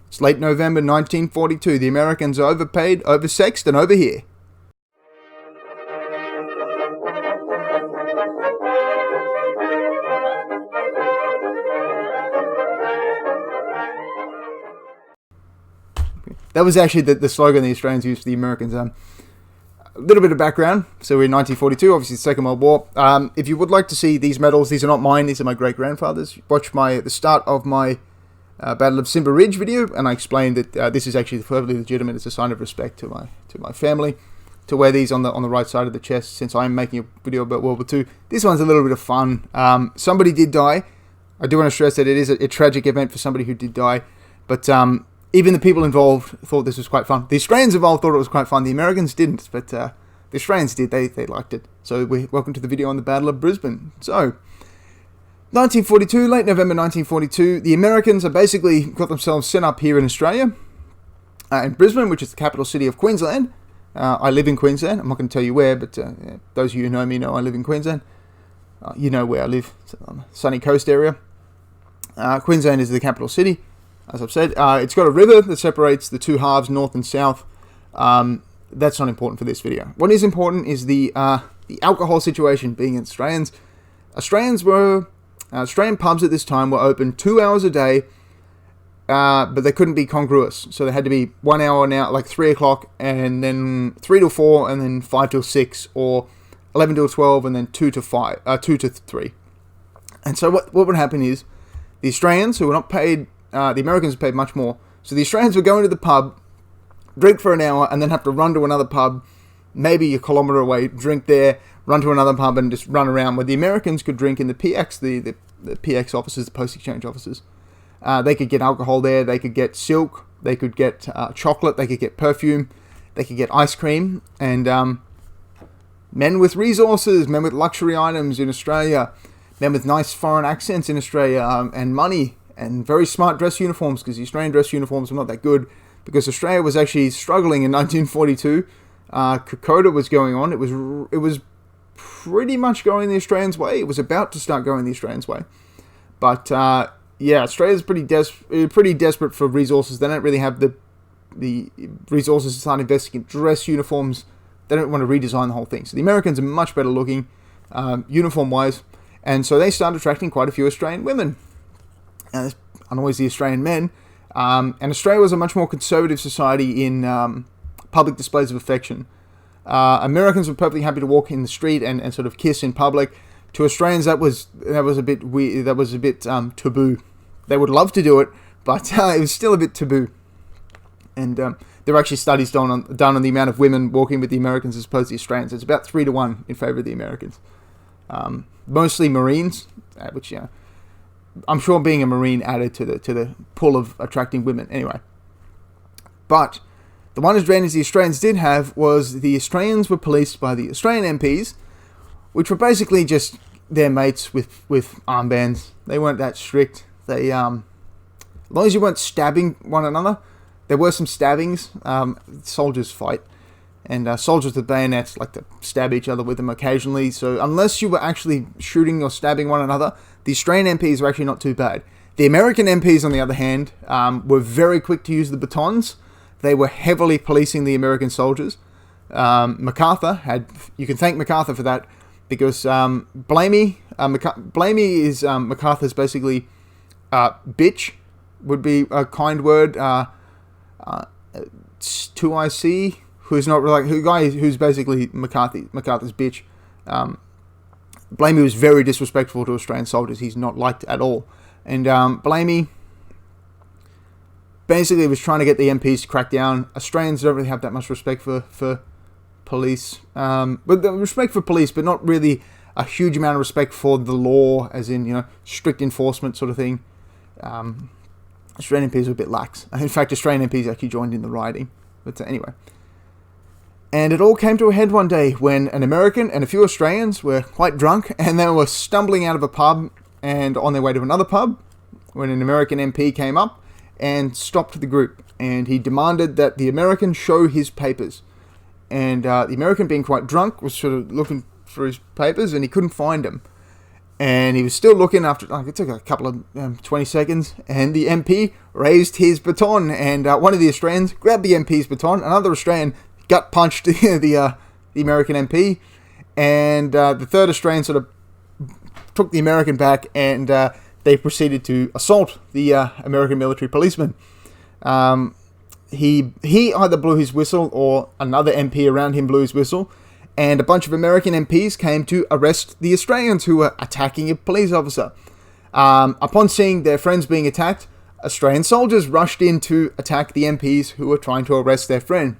It's late November 1942. The Americans are overpaid, oversexed, and over here. That was actually the slogan the Australians used for the Americans. A little bit of background. So we're in 1942, obviously the Second World War. If you would like to see these medals, these are not mine, these are my great-grandfather's. Watch the start of my Battle of Simba Ridge video, and I explained that this is actually perfectly legitimate. It's a sign of respect to my family, to wear these on the right side of the chest, since I'm making a video about World War II. This one's a little bit of fun. Somebody did die. I do want to stress that it is a tragic event for somebody who did die, but even the people involved thought this was quite fun. The Australians involved thought it was quite fun. The Americans didn't, but the Australians did. They liked it. So welcome to the video on the Battle of Brisbane. So, 1942, late November 1942, the Americans have basically got themselves sent up here in Australia, in Brisbane, which is the capital city of Queensland. I live in Queensland. I'm not going to tell you where, but those of you who know me know I live in Queensland. You know where I live, on the sunny coast area. Queensland is the capital city. As I've said, it's got a river that separates the two halves, north and south. That's not important for this video. What is important is the alcohol situation. Being Australian pubs at this time were open 2 hours a day, but they couldn't be congruous. So they had to be 1 hour now, like 3 o'clock, and then 3 till 4, and then 5 till 6, or 11 till 12, and then 2 to 3. And so what would happen is the Australians, who were not paid, the Americans were paid much more. So the Australians would go into the pub, drink for an hour, and then have to run to another pub, maybe a kilometre away, drink there, run to another pub, and just run around. Where the Americans could drink in the PX, the PX offices, the post exchange offices. They could get alcohol there. They could get silk. They could get chocolate. They could get perfume. They could get ice cream. And men with resources, men with luxury items in Australia, men with nice foreign accents in Australia, and money, and very smart dress uniforms, because the Australian dress uniforms were not that good, because Australia was actually struggling in 1942. Kokoda was going on. It was pretty much going the Australians' way. It was about to start going the Australians' way. But yeah, Australia's pretty desperate for resources. They don't really have the resources to start investing in dress uniforms. They don't want to redesign the whole thing. So the Americans are much better looking, uniform-wise, and so they started attracting quite a few Australian women, and always the Australian men. And Australia was a much more conservative society in public displays of affection. Americans were perfectly happy to walk in the street and sort of kiss in public. To Australians, that was a bit weird. That was a bit taboo. They would love to do it, but it was still a bit taboo. And there were actually studies done on the amount of women walking with the Americans as opposed to the Australians. It's about 3 to 1 in favour of the Americans. Mostly Marines, which I'm sure being a Marine added to the pull of attracting women. Anyway, but the one advantage the Australians did have was the Australians were policed by the Australian MPs, which were basically just their mates with armbands. They weren't that strict. They, as long as you weren't stabbing one another, there were some stabbings. Soldiers fight, and soldiers with bayonets like to stab each other with them occasionally. So unless you were actually shooting or stabbing one another, the Australian MPs were actually not too bad. The American MPs, on the other hand, were very quick to use the batons. They were heavily policing the American soldiers. MacArthur you can thank MacArthur for that, because Blamey is MacArthur's basically bitch, would be a kind word. 2IC, who's basically MacArthur's bitch. Blamey was very disrespectful to Australian soldiers. He's not liked at all. And Blamey basically was trying to get the MPs to crack down. Australians don't really have that much respect for police. But the respect for police, but not really a huge amount of respect for the law, as in, strict enforcement sort of thing. Australian MPs were a bit lax. In fact, Australian MPs actually joined in the rioting. But anyway. And it all came to a head one day when an American and a few Australians were quite drunk, and they were stumbling out of a pub and on their way to another pub when an American MP came up and stopped the group. And he demanded that the American show his papers. And the American, being quite drunk, was sort of looking for his papers, and he couldn't find them. And he was still looking after, like, it took a couple of 20 seconds, and the MP raised his baton, and one of the Australians grabbed the MP's baton. Another Australian gut punched the American MP, and the third Australian sort of took the American back, and they proceeded to assault the American military policeman. He either blew his whistle, or another MP around him blew his whistle, and a bunch of American MPs came to arrest the Australians who were attacking a police officer. Upon seeing their friends being attacked, Australian soldiers rushed in to attack the MPs who were trying to arrest their friend.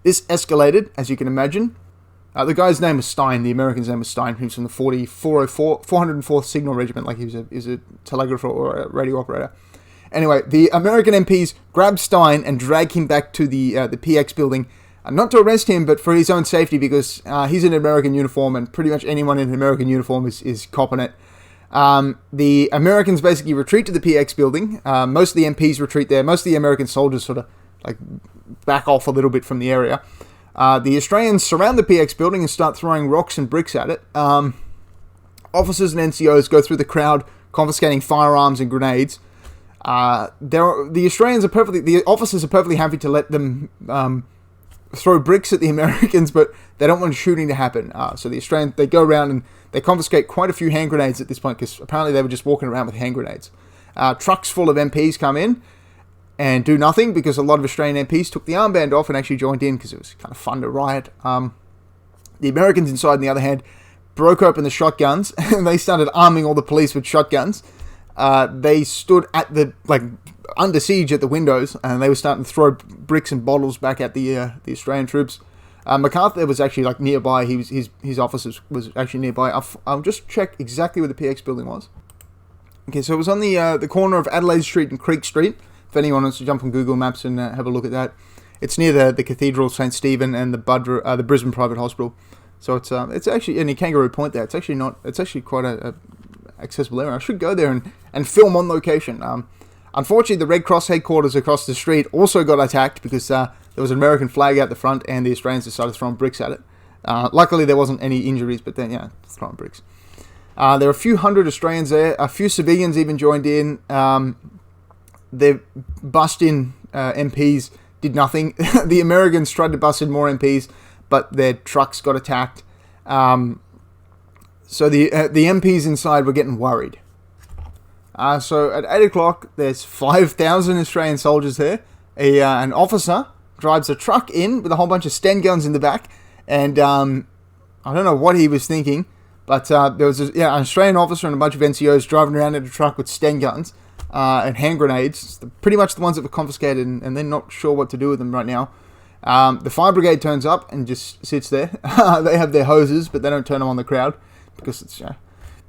This escalated, as you can imagine. The guy's name was Stein, the American's name was Stein. He was from the 404th Signal Regiment, like he was a telegrapher or a radio operator. Anyway, the American MPs grabbed Stein and dragged him back to the PX building, not to arrest him, but for his own safety, because he's in an American uniform, and pretty much anyone in an American uniform is copping it. The Americans basically retreat to the PX building. Most of the MPs retreat there. Most of the American soldiers sort of like back off a little bit from the area. The Australians surround the PX building and start throwing rocks and bricks at it. Officers and NCOs go through the crowd, confiscating firearms and grenades. The officers are perfectly happy to let them throw bricks at the Americans, but they don't want shooting to happen. So the Australians, they go around and they confiscate quite a few hand grenades at this point, because apparently they were just walking around with hand grenades. Trucks full of MPs come in and do nothing, because a lot of Australian MPs took the armband off and actually joined in, because it was kind of fun to riot. The Americans inside, on the other hand, broke open the shotguns and they started arming all the police with shotguns. They stood at under siege at the windows, and they were starting to throw bricks and bottles back at the Australian troops. MacArthur was actually nearby. His office was actually nearby. I'll just check exactly where the PX building was. Okay, so it was on the corner of Adelaide Street and Creek Street. If anyone wants to jump on Google Maps and have a look at that, it's near the Cathedral, St. Stephen, and the Brisbane Private Hospital. So it's actually in Kangaroo Point there. It's actually quite a accessible area. I should go there and film on location. Unfortunately, the Red Cross headquarters across the street also got attacked, because there was an American flag out the front, and the Australians decided throwing bricks at it. Luckily, there wasn't any injuries, but then, throwing bricks. There were a few hundred Australians there. A few civilians even joined in. The bust-in MPs did nothing. The Americans tried to bust in more MPs, but their trucks got attacked. So the MPs inside were getting worried. So at 8 o'clock, there's 5,000 Australian soldiers there. An officer drives a truck in with a whole bunch of Sten guns in the back, and I don't know what he was thinking, but there was an Australian officer and a bunch of NCOs driving around in a truck with Sten guns and hand grenades, pretty much the ones that were confiscated, and they're not sure what to do with them right now. The fire brigade turns up and just sits there. They have their hoses, but they don't turn them on the crowd, because it's...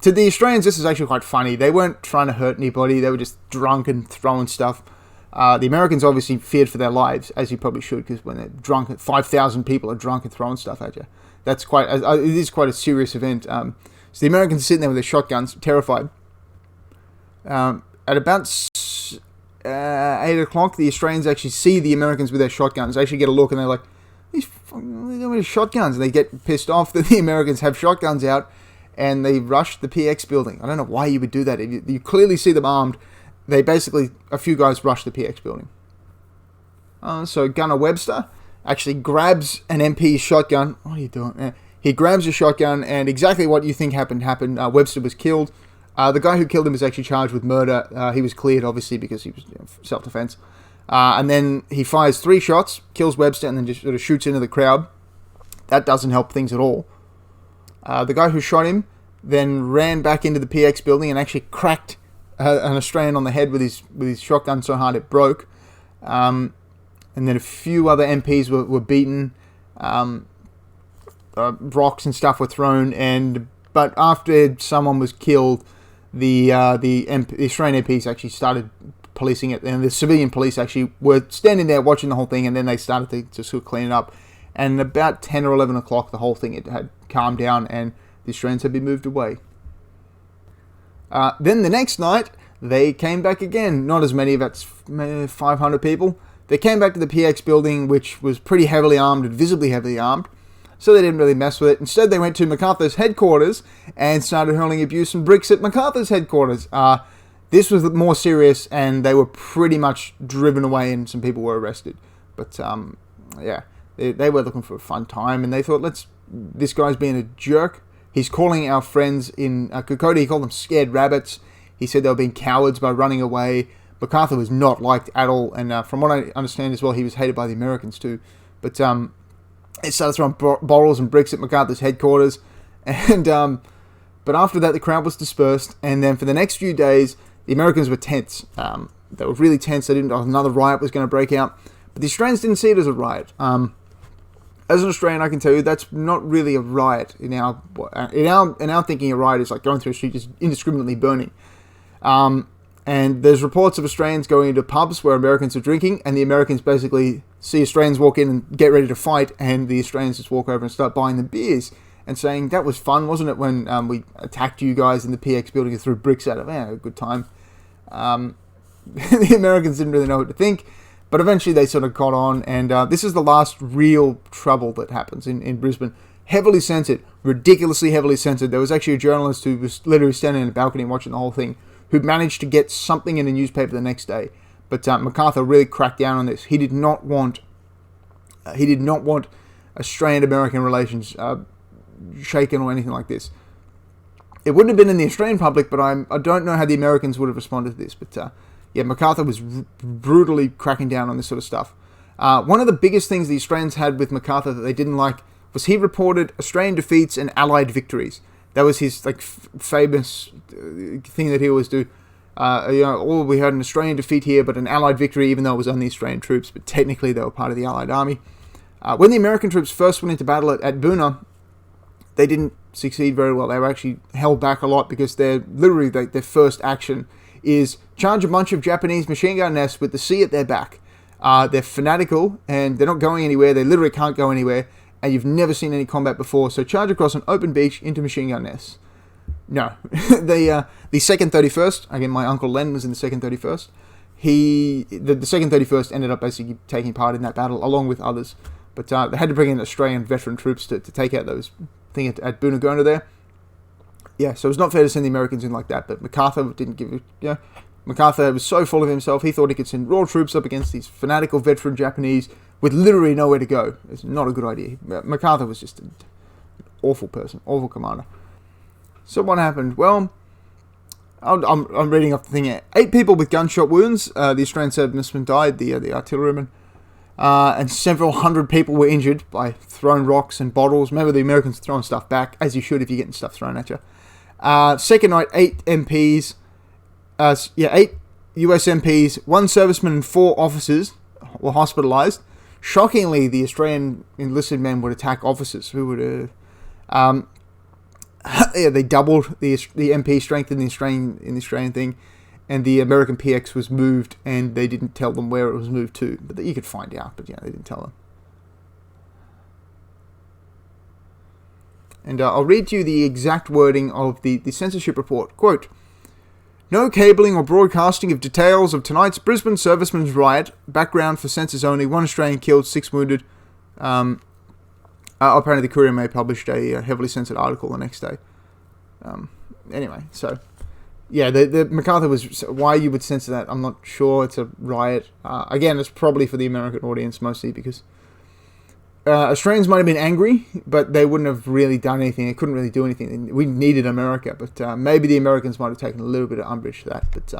To the Australians, this is actually quite funny. They weren't trying to hurt anybody. They were just drunk and throwing stuff. The Americans obviously feared for their lives, as you probably should, because when they're drunk, 5,000 people are drunk and throwing stuff at you. It is quite a serious event. So the Americans are sitting there with their shotguns, terrified. At about 8 o'clock, the Australians actually see the Americans with their shotguns. They actually get a look, and they're like, they're shotguns. And they get pissed off that the Americans have shotguns out, and they rush the PX building. I don't know why you would do that. If you clearly see them armed. They basically, a few guys rush the PX building. So Gunner Webster actually grabs an MP's shotgun. What are you doing? He grabs a shotgun, and exactly what you think happened. Webster was killed. The guy who killed him was actually charged with murder. He was cleared, obviously, because he was self-defense. And then he fires 3 shots, kills Webster, and then just sort of shoots into the crowd. That doesn't help things at all. The guy who shot him then ran back into the PX building and actually cracked an Australian on the head with his shotgun so hard it broke. And then a few other MPs were beaten. Rocks and stuff were thrown. But after someone was killed, the Australian MPs actually started policing it. And the civilian police actually were standing there watching the whole thing. And then they started to sort of clean it up. And about 10 or 11 o'clock, the whole thing had calmed down and the Australians had been moved away. Then the next night, they came back again. Not as many, about 500 people. They came back to the PX building, which was pretty heavily armed and visibly heavily armed. so they didn't really mess with it. Instead, they went to MacArthur's headquarters and started hurling abuse and bricks at MacArthur's headquarters. This was more serious, and they were pretty much driven away, and some people were arrested. But yeah, they were looking for a fun time, and they thought, this guy's being a jerk. He's calling our friends in Kokoda, he called them scared rabbits. He said they were being cowards by running away. MacArthur was not liked at all, and from what I understand as well, he was hated by the Americans too. But it started throwing bottles and bricks at MacArthur's headquarters, and but after that, the crowd was dispersed, and then for the next few days, the Americans were tense. They were really tense. They didn't know another riot was going to break out, but the Australians didn't see it as a riot. As an Australian, I can tell you that's not really a riot in our thinking. A riot is like going through a street just indiscriminately burning. And there's reports of Australians going into pubs where Americans are drinking, and the Americans basically see Australians walk in and get ready to fight, and the Australians just walk over and start buying them beers and saying, that was fun, wasn't it, when we attacked you guys in the PX building and threw bricks at it? Yeah, a good time. The Americans didn't really know what to think, but eventually they sort of caught on, and this is the last real trouble that happens in Brisbane. Heavily censored, ridiculously heavily censored. There was actually a journalist who was literally standing in a balcony watching the whole thing, who managed to get something in the newspaper the next day. But MacArthur really cracked down on this. He did not want Australian-American relations shaken or anything like this. It wouldn't have been in the Australian public, but I don't know how the Americans would have responded to this. But yeah, MacArthur was brutally cracking down on this sort of stuff. One of the biggest things the Australians had with MacArthur that they didn't like was he reported Australian defeats and Allied victories. That was his famous thing that he always do. We had an Australian defeat here, but an Allied victory, even though it was only Australian troops, but technically they were part of the Allied army. When the American troops first went into battle at Boona, they didn't succeed very well. They were actually held back a lot because their first action is charge a bunch of Japanese machine gun nests with the sea at their back. They're fanatical, and they're not going anywhere. They literally can't go anywhere, and you've never seen any combat before, so charge across an open beach into machine gun nests. No. The 2nd 31st, again, my Uncle Len was in the 2nd 31st. The 2nd 31st ended up basically taking part in that battle, along with others. But they had to bring in Australian veteran troops to take out those things at Boonagona there. Yeah, so it's not fair to send the Americans in like that, but MacArthur didn't give it. MacArthur was so full of himself, he thought he could send raw troops up against these fanatical veteran Japanese with literally nowhere to go. It's not a good idea. MacArthur was just an awful person, awful commander. So what happened? Well, I'm reading off the thing. 8 people with gunshot wounds. The Australian serviceman died, the artilleryman. And several hundred people were injured by throwing rocks and bottles. Remember, the Americans throwing stuff back, as you should if you're getting stuff thrown at you. Second night, 8 MPs, 8 US MPs, 1 serviceman and 4 officers were hospitalised. Shockingly, the Australian enlisted men would attack officers who would they doubled the MP strength in the Australian thing, and the American PX was moved, and they didn't tell them where it was moved to, but you could find out, but yeah, they didn't tell them. And I'll read you the exact wording of the censorship report. Quote, "No cabling or broadcasting of details of tonight's Brisbane servicemen's riot. Background for censors only. 1 Australian killed, 6 wounded." Apparently the Courier Mail published a heavily censored article the next day. Anyway, so yeah, the MacArthur was, why you would censor that, I'm not sure. It's a riot. Again, it's probably for the American audience mostly, because Australians might have been angry, but they wouldn't have really done anything. They couldn't really do anything. We needed America, but maybe the Americans might have taken a little bit of umbrage to that. But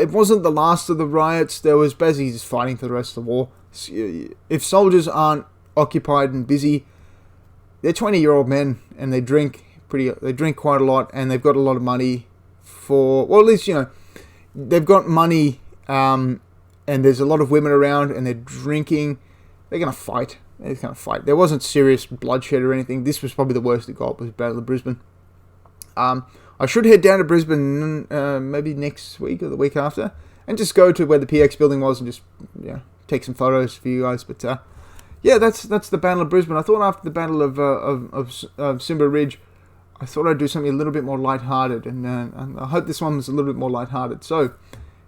it wasn't the last of the riots. There was basically just fighting for the rest of the war. If soldiers aren't occupied and busy, they're 20-year-old men, and they drink quite a lot, and they've got a lot of money for, well, at least, they've got money, and there's a lot of women around, and they're drinking. They're going to fight. There wasn't serious bloodshed or anything. This was probably the worst it got, was Battle of Brisbane. I should head down to Brisbane maybe next week or the week after, and just go to where the PX building was and just take some photos for you guys. But yeah, that's the Battle of Brisbane. I thought after the Battle of Simba Ridge, I thought I'd do something a little bit more lighthearted, and I hope this one was a little bit more lighthearted. So,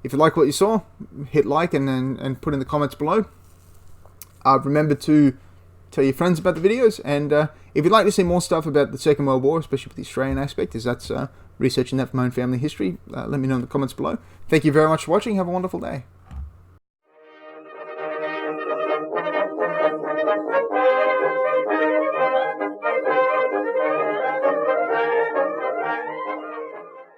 if you like what you saw, hit like and put in the comments below. Remember to tell your friends about the videos, and if you'd like to see more stuff about the Second World War, especially with the Australian aspect, as that's researching that for my own family history, let me know in the comments below. Thank you very much for watching. Have a wonderful day.